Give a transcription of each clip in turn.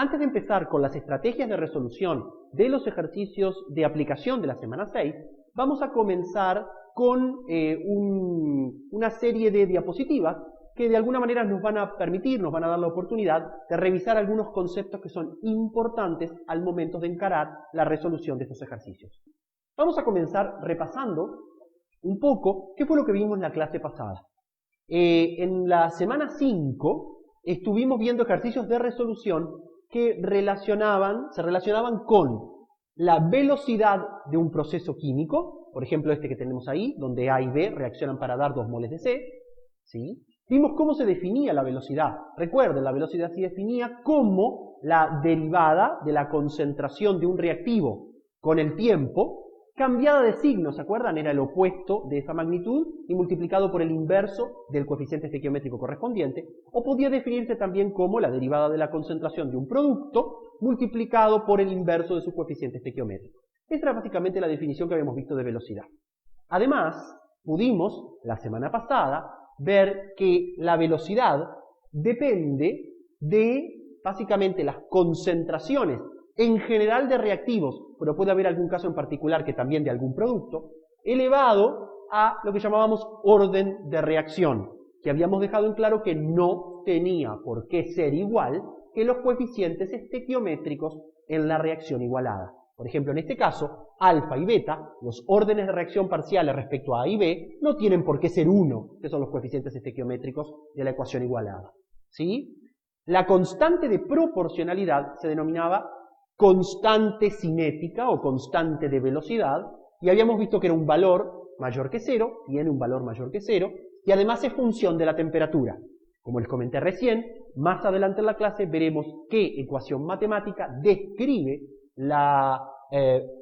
Antes de empezar con las estrategias de resolución de los ejercicios de aplicación de la semana 6, vamos a comenzar con una serie de diapositivas que de alguna manera nos van a permitir, nos van a dar la oportunidad de revisar algunos conceptos que son importantes al momento de encarar la resolución de estos ejercicios. Vamos a comenzar repasando un poco qué fue lo que vimos en la clase pasada. En la semana 5 estuvimos viendo ejercicios de resolución que se relacionaban con la velocidad de un proceso químico, por ejemplo este que tenemos ahí, donde A y B reaccionan para dar 2 moles de C, ¿sí? Vimos cómo se definía la velocidad. Recuerden, la velocidad se definía como la derivada de la concentración de un reactivo con el tiempo, cambiada de signo, ¿se acuerdan? Era el opuesto de esa magnitud y multiplicado por el inverso del coeficiente estequiométrico correspondiente, o podía definirse también como la derivada de la concentración de un producto multiplicado por el inverso de su coeficiente estequiométrico. Esta era básicamente la definición que habíamos visto de velocidad. Además, pudimos, la semana pasada, ver que la velocidad depende de, básicamente, las concentraciones en general de reactivos, pero puede haber algún caso en particular que también de algún producto, elevado a lo que llamábamos orden de reacción, que habíamos dejado en claro que no tenía por qué ser igual que los coeficientes estequiométricos en la reacción igualada. Por ejemplo, en este caso, alfa y beta, los órdenes de reacción parciales respecto a A y B, no tienen por qué ser 1, que son los coeficientes estequiométricos de la ecuación igualada. ¿Sí? La constante de proporcionalidad se denominaba constante cinética o constante de velocidad, y habíamos visto que era un valor mayor que 0, tiene un valor mayor que 0, y además es función de la temperatura. Como les comenté recién, más adelante en la clase veremos qué ecuación matemática describe la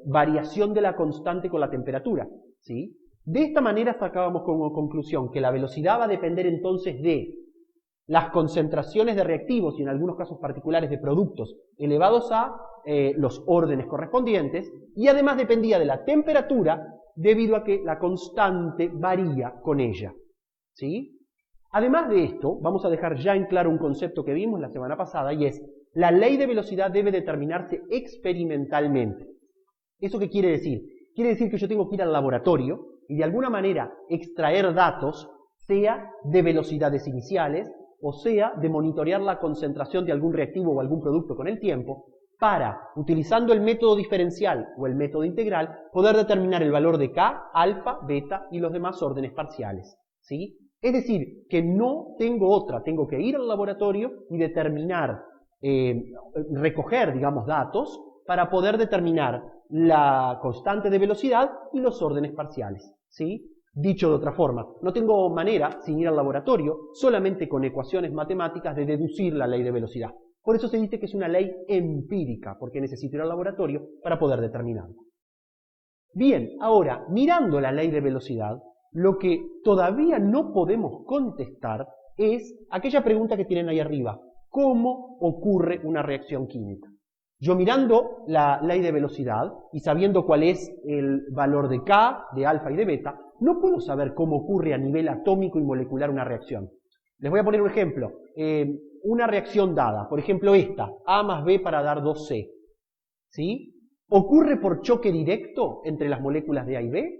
variación de la constante con la temperatura, ¿sí? De esta manera sacábamos como conclusión que la velocidad va a depender entonces de las concentraciones de reactivos y en algunos casos particulares de productos elevados a los órdenes correspondientes, y además dependía de la temperatura debido a que la constante varía con ella, ¿sí? Además de esto, vamos a dejar ya en claro un concepto que vimos la semana pasada, y es: la ley de velocidad debe determinarse experimentalmente. ¿Eso qué quiere decir? Quiere decir que yo tengo que ir al laboratorio y de alguna manera extraer datos, sea de velocidades iniciales, o sea de monitorear la concentración de algún reactivo o algún producto con el tiempo, para, utilizando el método diferencial o el método integral, poder determinar el valor de K, alfa, beta y los demás órdenes parciales, ¿sí? Es decir, que no tengo otra, tengo que ir al laboratorio y determinar, recoger, digamos, datos para poder determinar la constante de velocidad y los órdenes parciales, ¿sí? Dicho de otra forma, no tengo manera, sin ir al laboratorio, solamente con ecuaciones matemáticas, de deducir la ley de velocidad. Por eso se dice que es una ley empírica, porque necesito ir al laboratorio para poder determinarla. Bien, ahora, mirando la ley de velocidad, lo que todavía no podemos contestar es aquella pregunta que tienen ahí arriba: ¿cómo ocurre una reacción química? Yo mirando la ley de velocidad y sabiendo cuál es el valor de K, de alfa y de beta, no puedo saber cómo ocurre a nivel atómico y molecular una reacción. Les voy a poner un ejemplo. Una reacción dada, por ejemplo esta, A más B para dar 2C, ¿sí? ¿Ocurre por choque directo entre las moléculas de A y B?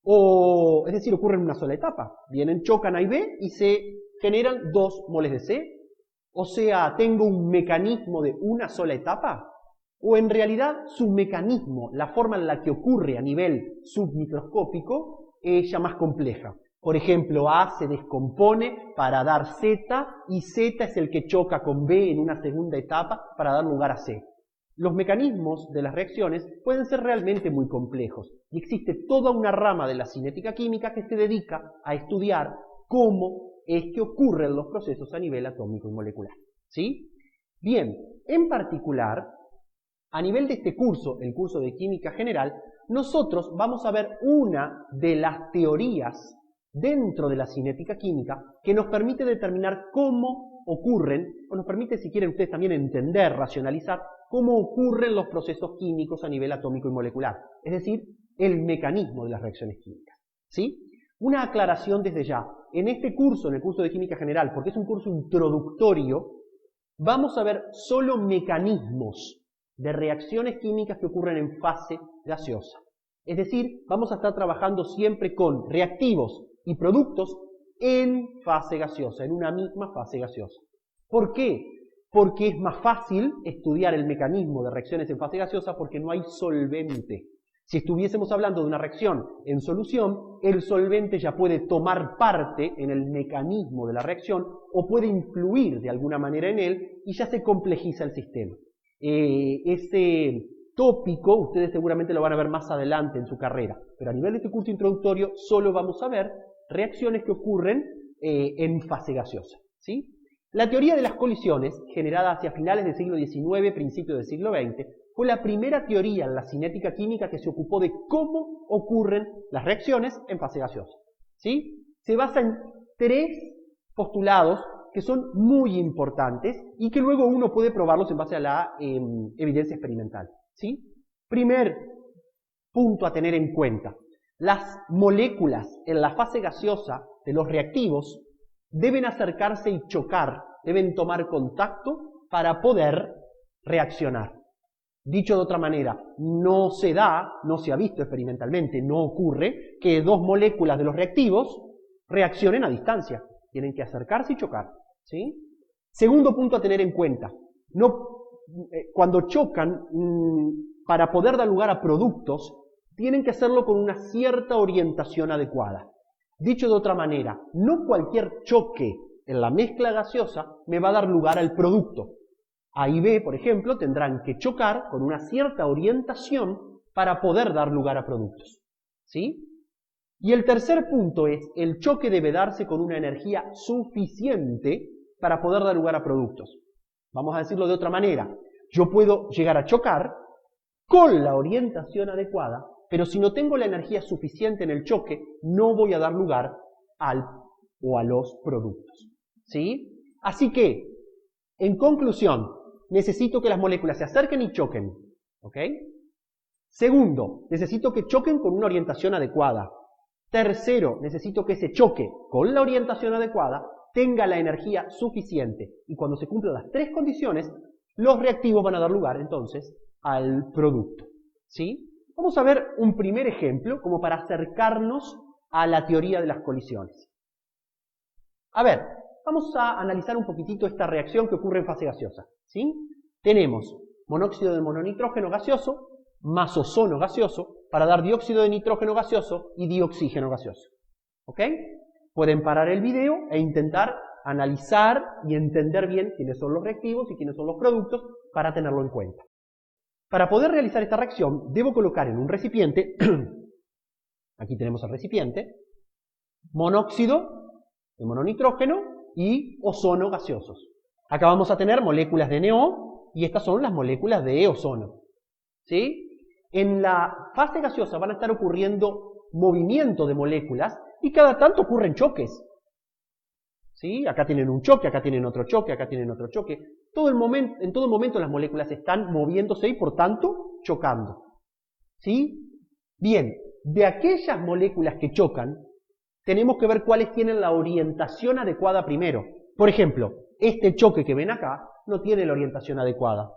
O, es decir, ocurre en una sola etapa. Vienen, chocan A y B y se generan 2 moles de C. O sea, ¿tengo un mecanismo de una sola etapa? ¿O en realidad su mecanismo, la forma en la que ocurre a nivel submicroscópico, es ya más compleja? Por ejemplo, A se descompone para dar Z y Z es el que choca con B en una segunda etapa para dar lugar a C. Los mecanismos de las reacciones pueden ser realmente muy complejos y existe toda una rama de la cinética química que se dedica a estudiar cómo es que ocurren los procesos a nivel atómico y molecular, ¿sí? Bien, en particular, a nivel de este curso, el curso de Química General, nosotros vamos a ver una de las teorías dentro de la cinética química que nos permite determinar cómo ocurren, o nos permite, si quieren ustedes también entender, racionalizar, cómo ocurren los procesos químicos a nivel atómico y molecular, es decir, el mecanismo de las reacciones químicas, ¿sí? Una aclaración desde ya: en este curso, en el curso de Química General, porque es un curso introductorio, vamos a ver solo mecanismos de reacciones químicas que ocurren en fase gaseosa. Es decir, vamos a estar trabajando siempre con reactivos y productos en fase gaseosa, en una misma fase gaseosa. ¿Por qué? Porque es más fácil estudiar el mecanismo de reacciones en fase gaseosa porque no hay solvente. Si estuviésemos hablando de una reacción en solución, el solvente ya puede tomar parte en el mecanismo de la reacción o puede influir de alguna manera en él y ya se complejiza el sistema. Ese tópico ustedes seguramente lo van a ver más adelante en su carrera, pero a nivel de este curso introductorio solo vamos a ver reacciones que ocurren en fase gaseosa, ¿sí? La teoría de las colisiones, generada hacia finales del siglo XIX, principios del siglo XX, fue la primera teoría en la cinética química que se ocupó de cómo ocurren las reacciones en fase gaseosa, ¿sí? Se basa en 3 postulados que son muy importantes y que luego uno puede probarlos en base a la evidencia experimental, ¿sí? Primer punto a tener en cuenta: las moléculas en la fase gaseosa de los reactivos deben acercarse y chocar, deben tomar contacto para poder reaccionar. Dicho de otra manera, no se ha visto experimentalmente, no ocurre que 2 moléculas de los reactivos reaccionen a distancia. Tienen que acercarse y chocar, ¿sí? Segundo punto a tener en cuenta: cuando chocan, para poder dar lugar a productos, tienen que hacerlo con una cierta orientación adecuada. Dicho de otra manera, no cualquier choque en la mezcla gaseosa me va a dar lugar al producto. A y B, por ejemplo, tendrán que chocar con una cierta orientación para poder dar lugar a productos, ¿sí? Y el tercer punto es: el choque debe darse con una energía suficiente para poder dar lugar a productos. Vamos a decirlo de otra manera: yo puedo llegar a chocar con la orientación adecuada, pero si no tengo la energía suficiente en el choque, no voy a dar lugar a los productos, ¿sí? Así que, en conclusión, necesito que las moléculas se acerquen y choquen, ¿ok? Segundo, necesito que choquen con una orientación adecuada. Tercero, necesito que ese choque con la orientación adecuada tenga la energía suficiente. Y cuando se cumplan las 3 condiciones, los reactivos van a dar lugar entonces al producto, ¿sí? Vamos a ver un primer ejemplo como para acercarnos a la teoría de las colisiones. A ver, vamos a analizar un poquitito esta reacción que ocurre en fase gaseosa, ¿sí? Tenemos monóxido de mononitrógeno gaseoso más ozono gaseoso para dar dióxido de nitrógeno gaseoso y dioxígeno gaseoso, ¿ok? Pueden parar el video e intentar analizar y entender bien quiénes son los reactivos y quiénes son los productos para tenerlo en cuenta. Para poder realizar esta reacción, debo colocar en un recipiente, aquí tenemos el recipiente, monóxido de mononitrógeno y ozono gaseosos. Acá vamos a tener moléculas de NO y estas son las moléculas de ozono, ¿sí? En la fase gaseosa van a estar ocurriendo movimiento de moléculas y cada tanto ocurren choques, ¿sí? Acá tienen un choque, acá tienen otro choque, acá tienen otro choque. En todo momento las moléculas están moviéndose y por tanto chocando, ¿sí? Bien, de aquellas moléculas que chocan, tenemos que ver cuáles tienen la orientación adecuada primero. Por ejemplo, este choque que ven acá no tiene la orientación adecuada,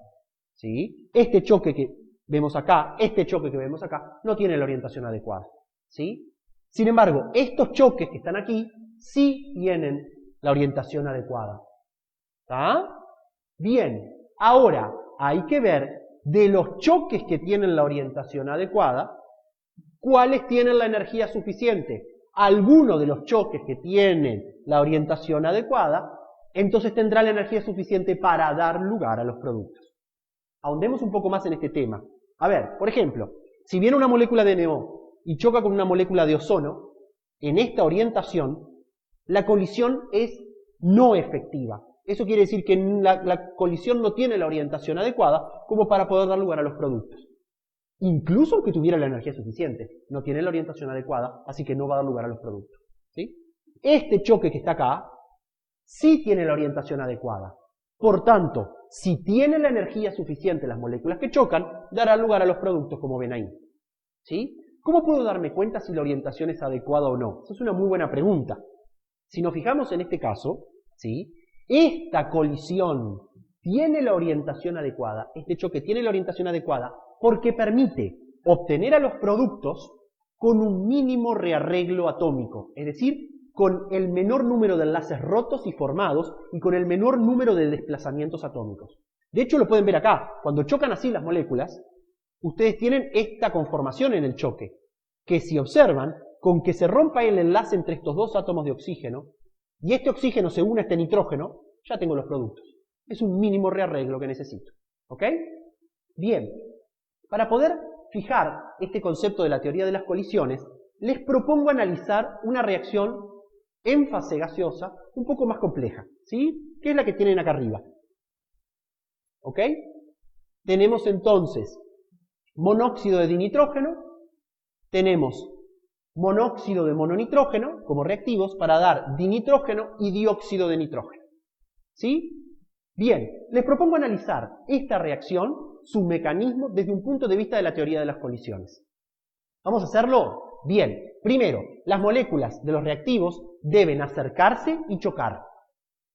¿sí? Este choque que vemos acá, este choque que vemos acá, no tiene la orientación adecuada, ¿sí? Sin embargo, estos choques que están aquí sí tienen la orientación adecuada, ¿está? Bien, ahora hay que ver de los choques que tienen la orientación adecuada, cuáles tienen la energía suficiente. Alguno de los choques que tienen la orientación adecuada, entonces tendrá la energía suficiente para dar lugar a los productos. Ahondemos un poco más en este tema. A ver, por ejemplo, si viene una molécula de NO y choca con una molécula de ozono, en esta orientación, la colisión es no efectiva. Eso quiere decir que la colisión no tiene la orientación adecuada como para poder dar lugar a los productos. Incluso aunque tuviera la energía suficiente, no tiene la orientación adecuada, así que no va a dar lugar a los productos, ¿sí? Este choque que está acá sí tiene la orientación adecuada. Por tanto, si tiene la energía suficiente las moléculas que chocan, dará lugar a los productos como ven ahí, ¿sí? ¿Cómo puedo darme cuenta si la orientación es adecuada o no? Esa es una muy buena pregunta. Si nos fijamos en este caso, ¿sí? Esta colisión tiene la orientación adecuada, este choque tiene la orientación adecuada porque permite obtener a los productos con un mínimo rearreglo atómico, es decir, con el menor número de enlaces rotos y formados y con el menor número de desplazamientos atómicos. De hecho, lo pueden ver acá. Cuando chocan así las moléculas, ustedes tienen esta conformación en el choque, que si observan, con que se rompa el enlace entre estos dos átomos de oxígeno y este oxígeno se une a este nitrógeno, ya tengo los productos. Es un mínimo rearreglo que necesito. ¿Ok? Bien. Para poder fijar este concepto de la teoría de las colisiones, les propongo analizar una reacción en fase gaseosa un poco más compleja, ¿sí? Que es la que tienen acá arriba. ¿Ok? Tenemos entonces monóxido de dinitrógeno, tenemos monóxido de mononitrógeno como reactivos para dar dinitrógeno y dióxido de nitrógeno. ¿Sí? Bien, les propongo analizar esta reacción, su mecanismo, desde un punto de vista de la teoría de las colisiones. ¿Vamos a hacerlo? Bien. Primero, las moléculas de los reactivos deben acercarse y chocar.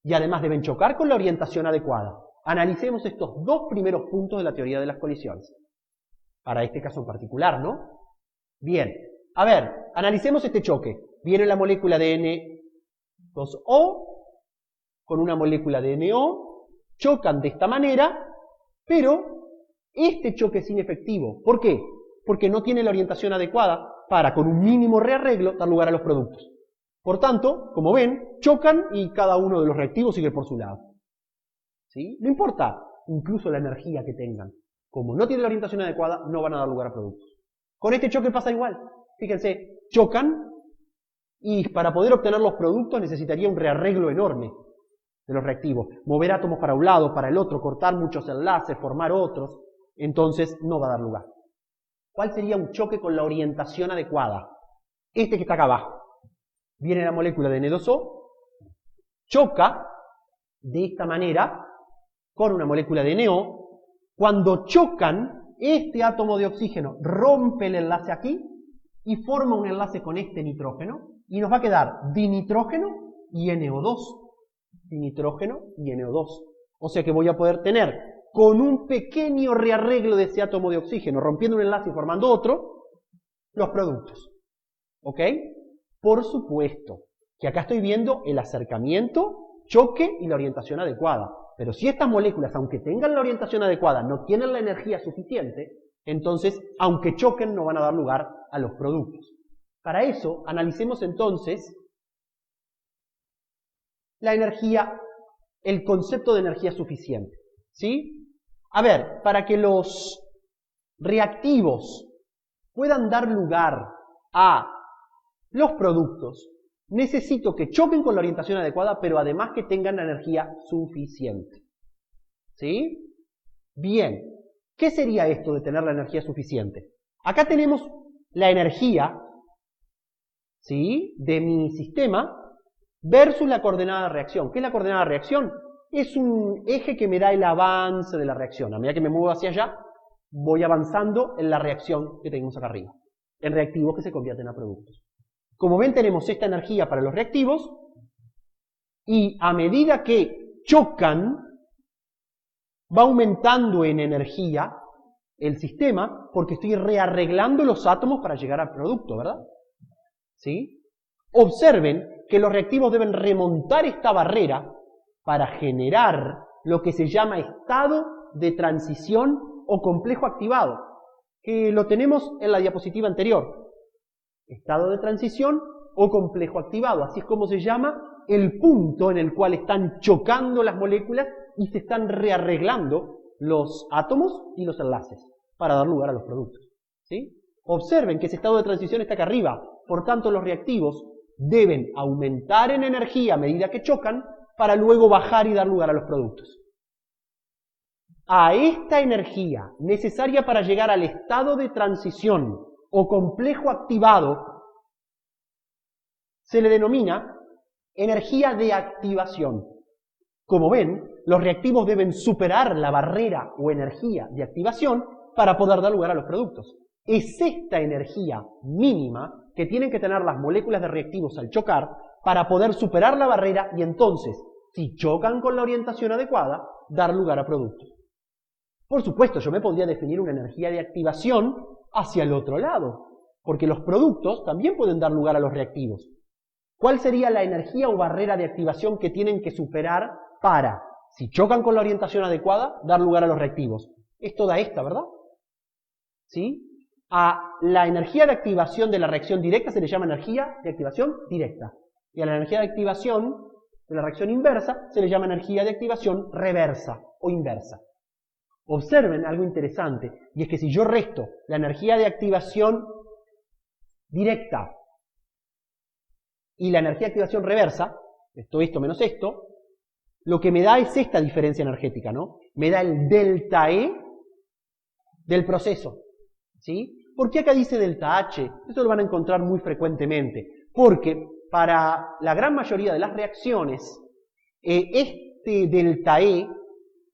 Y además deben chocar con la orientación adecuada. Analicemos estos dos primeros puntos de la teoría de las colisiones. Para este caso en particular, ¿no? Bien. A ver, analicemos este choque. Viene la molécula de N2O con una molécula de NO, chocan de esta manera, pero este choque es inefectivo. ¿Por qué? Porque no tiene la orientación adecuada para, con un mínimo rearreglo, dar lugar a los productos. Por tanto, como ven, chocan y cada uno de los reactivos sigue por su lado. ¿Sí? No importa incluso la energía que tengan. Como no tienen la orientación adecuada, no van a dar lugar a productos. Con este choque pasa igual. Fíjense, chocan y para poder obtener los productos necesitaría un rearreglo enorme de los reactivos. Mover átomos para un lado, para el otro, cortar muchos enlaces, formar otros. Entonces no va a dar lugar. ¿Cuál sería un choque con la orientación adecuada? Este que está acá abajo. Viene la molécula de N2O, choca de esta manera con una molécula de NO. Cuando chocan, este átomo de oxígeno rompe el enlace aquí y forma un enlace con este nitrógeno y nos va a quedar dinitrógeno y NO2. Dinitrógeno y NO2. O sea que voy a poder tener con un pequeño rearreglo de ese átomo de oxígeno, rompiendo un enlace y formando otro, los productos. ¿Ok? Por supuesto que acá estoy viendo el acercamiento, choque y la orientación adecuada. Pero si estas moléculas, aunque tengan la orientación adecuada, no tienen la energía suficiente, entonces, aunque choquen, no van a dar lugar a los productos. Para eso, analicemos entonces la energía, el concepto de energía suficiente. ¿Sí? A ver, para que los reactivos puedan dar lugar a los productos, necesito que choquen con la orientación adecuada, pero además que tengan la energía suficiente. ¿Sí? Bien. ¿Qué sería esto de tener la energía suficiente? Acá tenemos la energía, ¿sí?, de mi sistema versus la coordenada de reacción. ¿Qué es la coordenada de reacción? Es un eje que me da el avance de la reacción. A medida que me muevo hacia allá, voy avanzando en la reacción que tenemos acá arriba, en reactivos que se convierten a productos. Como ven, tenemos esta energía para los reactivos y a medida que chocan, va aumentando en energía el sistema porque estoy rearreglando los átomos para llegar al producto, ¿verdad? ¿Sí? Observen que los reactivos deben remontar esta barrera para generar lo que se llama estado de transición o complejo activado, que lo tenemos en la diapositiva anterior. Estado de transición o complejo activado, así es como se llama el punto en el cual están chocando las moléculas y se están rearreglando los átomos y los enlaces para dar lugar a los productos. ¿Sí? Observen que ese estado de transición está acá arriba, por tanto los reactivos deben aumentar en energía a medida que chocan para luego bajar y dar lugar a los productos. A esta energía necesaria para llegar al estado de transición o complejo activado se le denomina energía de activación. Como ven, los reactivos deben superar la barrera o energía de activación para poder dar lugar a los productos. Es esta energía mínima que tienen que tener las moléculas de reactivos al chocar para poder superar la barrera y entonces si chocan con la orientación adecuada, dar lugar a productos. Por supuesto, yo me podría definir una energía de activación hacia el otro lado, porque los productos también pueden dar lugar a los reactivos. ¿Cuál sería la energía o barrera de activación que tienen que superar para, si chocan con la orientación adecuada, dar lugar a los reactivos? Es toda esta, ¿verdad? ¿Sí? A la energía de activación de la reacción directa se le llama energía de activación directa. Y a la energía de activación de la reacción inversa se le llama energía de activación reversa o inversa. Observen algo interesante, y es que si yo resto la energía de activación directa y la energía de activación reversa, esto menos esto, lo que me da es esta diferencia energética, ¿no? Me da el delta E del proceso, ¿sí? ¿Por qué acá dice delta H? Esto lo van a encontrar muy frecuentemente, porque para la gran mayoría de las reacciones, este delta E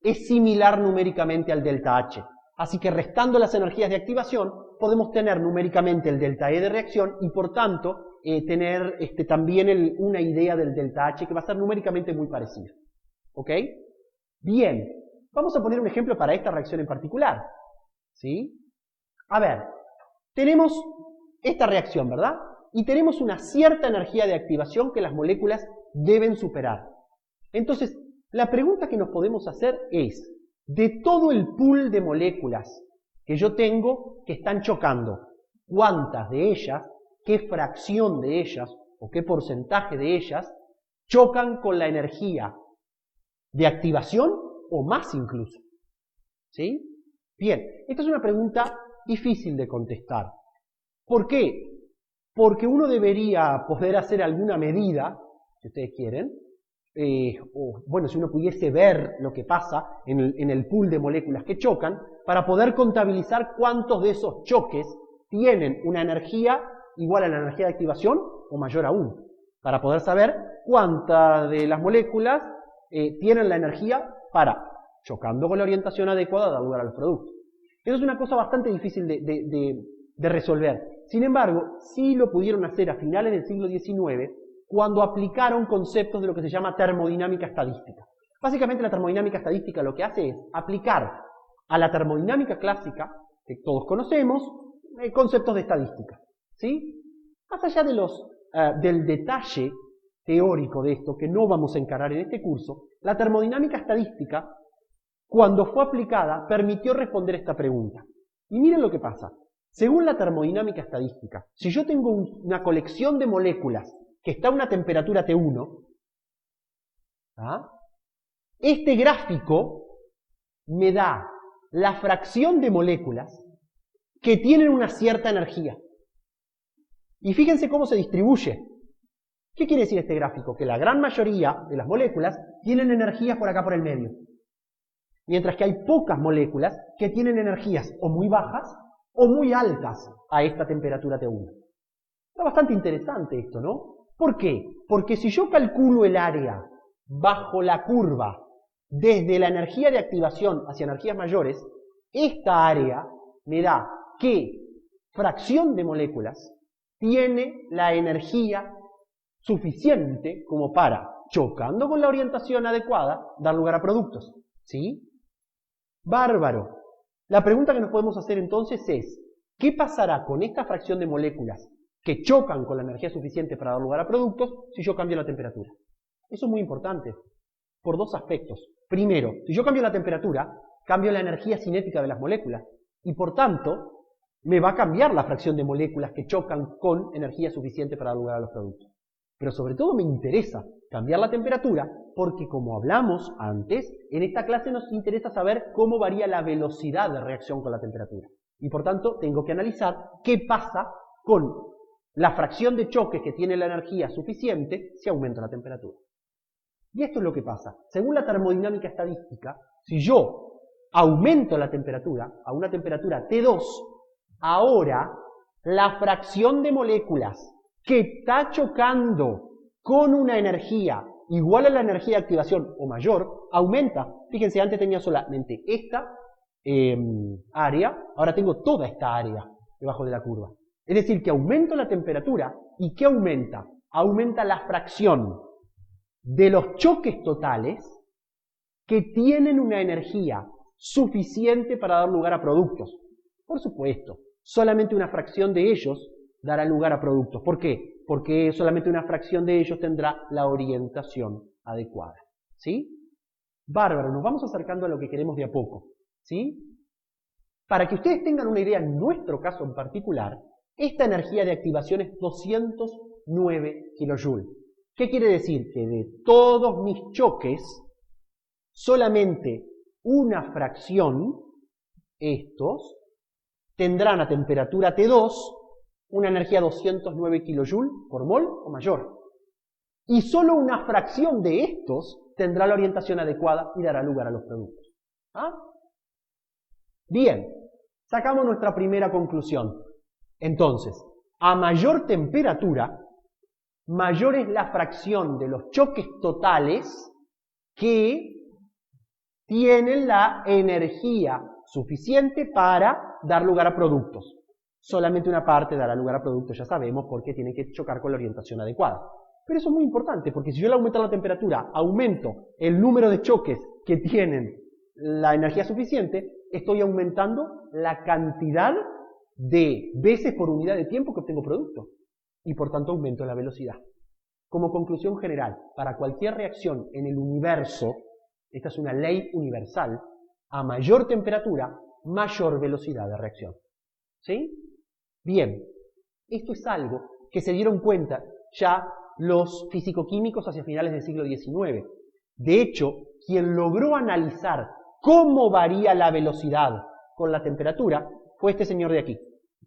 es similar numéricamente al delta H. Así que restando las energías de activación, podemos tener numéricamente el delta E de reacción y por tanto tener también una idea del delta H que va a ser numéricamente muy parecida. ¿Ok? Bien, vamos a poner un ejemplo para esta reacción en particular. ¿Sí? A ver, tenemos esta reacción, ¿verdad? Y tenemos una cierta energía de activación que las moléculas deben superar. Entonces, la pregunta que nos podemos hacer es, de todo el pool de moléculas que yo tengo que están chocando, ¿cuántas de ellas, qué fracción de ellas o qué porcentaje de ellas chocan con la energía de activación o más incluso? ¿Sí? Bien, esta es una pregunta difícil de contestar. ¿Por qué? Porque uno debería poder hacer alguna medida, si ustedes quieren, o bueno, si uno pudiese ver lo que pasa en el pool de moléculas que chocan, para poder contabilizar cuántos de esos choques tienen una energía igual a la energía de activación o mayor aún, para poder saber cuántas de las moléculas tienen la energía para, chocando con la orientación adecuada, dar lugar a los productos. Eso es una cosa bastante difícil de resolver. Sin embargo, sí lo pudieron hacer a finales del siglo XIX, cuando aplicaron conceptos de lo que se llama termodinámica estadística. Básicamente la termodinámica estadística lo que hace es aplicar a la termodinámica clásica, que todos conocemos, conceptos de estadística. ¿Sí? Más allá del detalle teórico de esto, que no vamos a encarar en este curso, la termodinámica estadística, cuando fue aplicada, permitió responder esta pregunta. Y miren lo que pasa. Según la termodinámica estadística, si yo tengo una colección de moléculas que está a una temperatura T1, ¿ah? Este gráfico me da la fracción de moléculas que tienen una cierta energía. Y fíjense cómo se distribuye. ¿Qué quiere decir este gráfico? Que la gran mayoría de las moléculas tienen energías por acá por el medio. Mientras que hay pocas moléculas que tienen energías o muy bajas o muy altas a esta temperatura T1. Está bastante interesante esto, ¿no? ¿Por qué? Porque si yo calculo el área bajo la curva desde la energía de activación hacia energías mayores, esta área me da qué fracción de moléculas tiene la energía suficiente como para, chocando con la orientación adecuada, dar lugar a productos. ¿Sí? Bárbaro. La pregunta que nos podemos hacer entonces es, ¿qué pasará con esta fracción de moléculas que chocan con la energía suficiente para dar lugar a productos si yo cambio la temperatura? Eso es muy importante, por dos aspectos. Primero, si yo cambio la temperatura, cambio la energía cinética de las moléculas y por tanto me va a cambiar la fracción de moléculas que chocan con energía suficiente para dar lugar a los productos. Pero sobre todo me interesa cambiar la temperatura porque, como hablamos antes, en esta clase nos interesa saber cómo varía la velocidad de reacción con la temperatura. Y por tanto tengo que analizar qué pasa con la fracción de choques que tiene la energía suficiente si aumenta la temperatura. Y esto es lo que pasa. Según la termodinámica estadística, si yo aumento la temperatura a una temperatura T2, ahora la fracción de moléculas que está chocando con una energía igual a la energía de activación o mayor, aumenta. Fíjense, antes tenía solamente esta área, ahora tengo toda esta área debajo de la curva. Es decir, que aumento la temperatura y ¿qué aumenta? Aumenta la fracción de los choques totales que tienen una energía suficiente para dar lugar a productos. Por supuesto, solamente una fracción de ellos dará lugar a productos. ¿Por qué? Porque solamente una fracción de ellos tendrá la orientación adecuada. ¿Sí? Bárbaro, nos vamos acercando a lo que queremos de a poco. ¿Sí? Para que ustedes tengan una idea, en nuestro caso en particular, esta energía de activación es 209 kJ. ¿Qué quiere decir? Que de todos mis choques, solamente una fracción, estos, tendrán a temperatura T2 una energía 209 kJ por mol o mayor. Y solo una fracción de estos tendrá la orientación adecuada y dará lugar a los productos. ¿Ah? Bien, sacamos nuestra primera conclusión. Entonces, a mayor temperatura, mayor es la fracción de los choques totales que tienen la energía suficiente para dar lugar a productos. Solamente una parte dará lugar a productos, ya sabemos, porque tienen que chocar con la orientación adecuada. Pero eso es muy importante, porque si yo al aumentar la temperatura aumento el número de choques que tienen la energía suficiente, estoy aumentando la cantidad de veces por unidad de tiempo que obtengo producto. Y por tanto aumento la velocidad. Como conclusión general, para cualquier reacción en el universo, esta es una ley universal, a mayor temperatura, mayor velocidad de reacción. ¿Sí? Bien, esto es algo que se dieron cuenta ya los fisicoquímicos hacia finales del siglo XIX. De hecho, quien logró analizar cómo varía la velocidad con la temperatura fue este señor de aquí,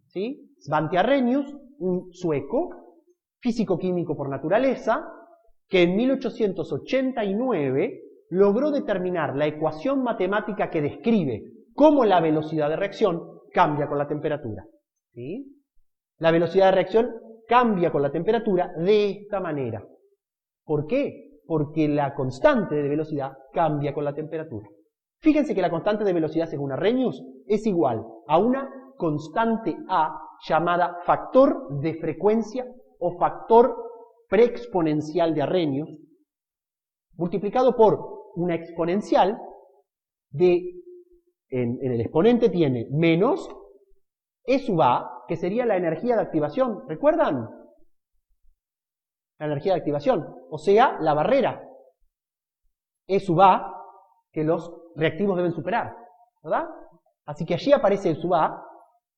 ¿sí? Svante Arrhenius, un sueco, físico-químico por naturaleza, que en 1889 logró determinar la ecuación matemática que describe cómo la velocidad de reacción cambia con la temperatura. ¿Sí? La velocidad de reacción cambia con la temperatura de esta manera. ¿Por qué? Porque la constante de velocidad cambia con la temperatura. Fíjense que la constante de velocidad según Arrhenius es igual a una constante A llamada factor de frecuencia o factor preexponencial de Arrhenius, multiplicado por una exponencial de, en el exponente tiene menos E sub A, que sería la energía de activación. ¿Recuerdan? La energía de activación, o sea, la barrera. E sub A, que los reactivos deben superar, ¿verdad? Así que allí aparece E sub A,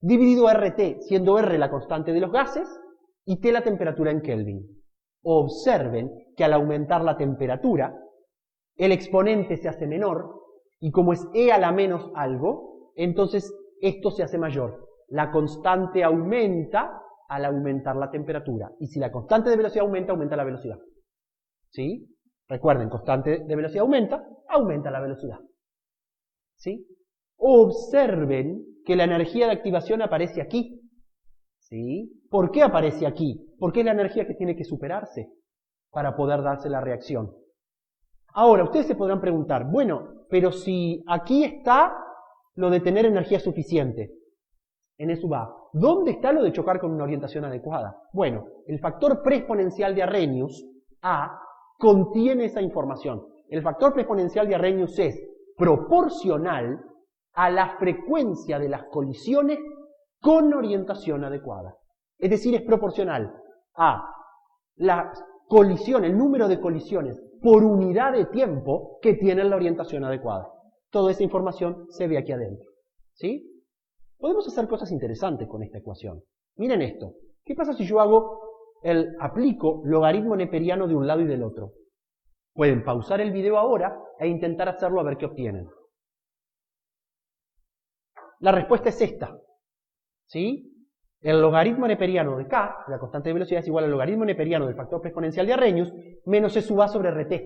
dividido RT, siendo R la constante de los gases, y T la temperatura en Kelvin. Observen que al aumentar la temperatura, el exponente se hace menor, y como es E a la menos algo, entonces esto se hace mayor. La constante aumenta al aumentar la temperatura. Y si la constante de velocidad aumenta, aumenta la velocidad. ¿Sí? Recuerden, constante de velocidad aumenta, aumenta la velocidad. ¿Sí? Observen que la energía de activación aparece aquí. ¿Sí? ¿Por qué aparece aquí? Porque es la energía que tiene que superarse para poder darse la reacción. Ahora, ustedes se podrán preguntar, bueno, pero si aquí está lo de tener energía suficiente, en E sub A, ¿dónde está lo de chocar con una orientación adecuada? Bueno, el factor preexponencial de Arrhenius, A, contiene esa información. El factor preexponencial de Arrhenius es proporcional a la frecuencia de las colisiones con orientación adecuada. Es decir, es proporcional a la colisión, el número de colisiones por unidad de tiempo que tienen la orientación adecuada. Toda esa información se ve aquí adentro. ¿Sí? Podemos hacer cosas interesantes con esta ecuación. Miren esto. ¿Qué pasa si yo aplico logaritmo neperiano de un lado y del otro? Pueden pausar el video ahora e intentar hacerlo a ver qué obtienen. La respuesta es esta. ¿Sí? El logaritmo neperiano de K, la constante de velocidad, es igual al logaritmo neperiano del factor exponencial de Arrhenius, menos E sub A sobre RT.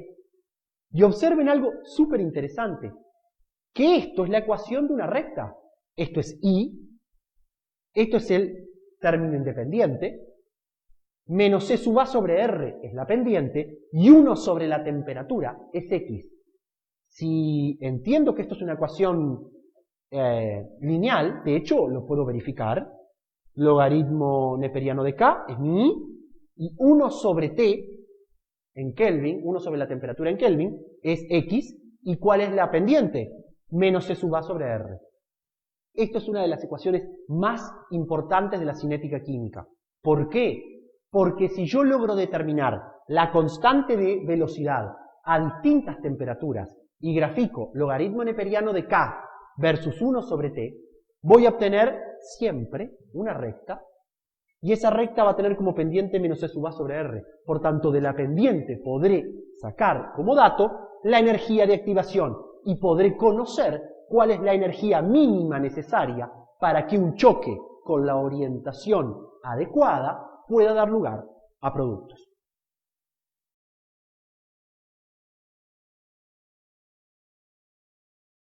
Y observen algo súper interesante. Que esto es la ecuación de una recta. Esto es I, esto es el término independiente, menos E sub A sobre R es la pendiente, y 1 sobre la temperatura es X. Si entiendo que esto es una ecuación lineal, de hecho lo puedo verificar, logaritmo neperiano de K es mi I, y 1 sobre T en Kelvin, 1 sobre la temperatura en Kelvin, es X. ¿Y cuál es la pendiente? Menos C sub A sobre R. Esto es una de las ecuaciones más importantes de la cinética química. ¿Por qué? Porque si yo logro determinar la constante de velocidad a distintas temperaturas y grafico logaritmo neperiano de K versus 1 sobre T, voy a obtener siempre una recta, y esa recta va a tener como pendiente menos C sub A sobre R. Por tanto, de la pendiente podré sacar como dato la energía de activación y podré conocer cuál es la energía mínima necesaria para que un choque con la orientación adecuada pueda dar lugar a productos.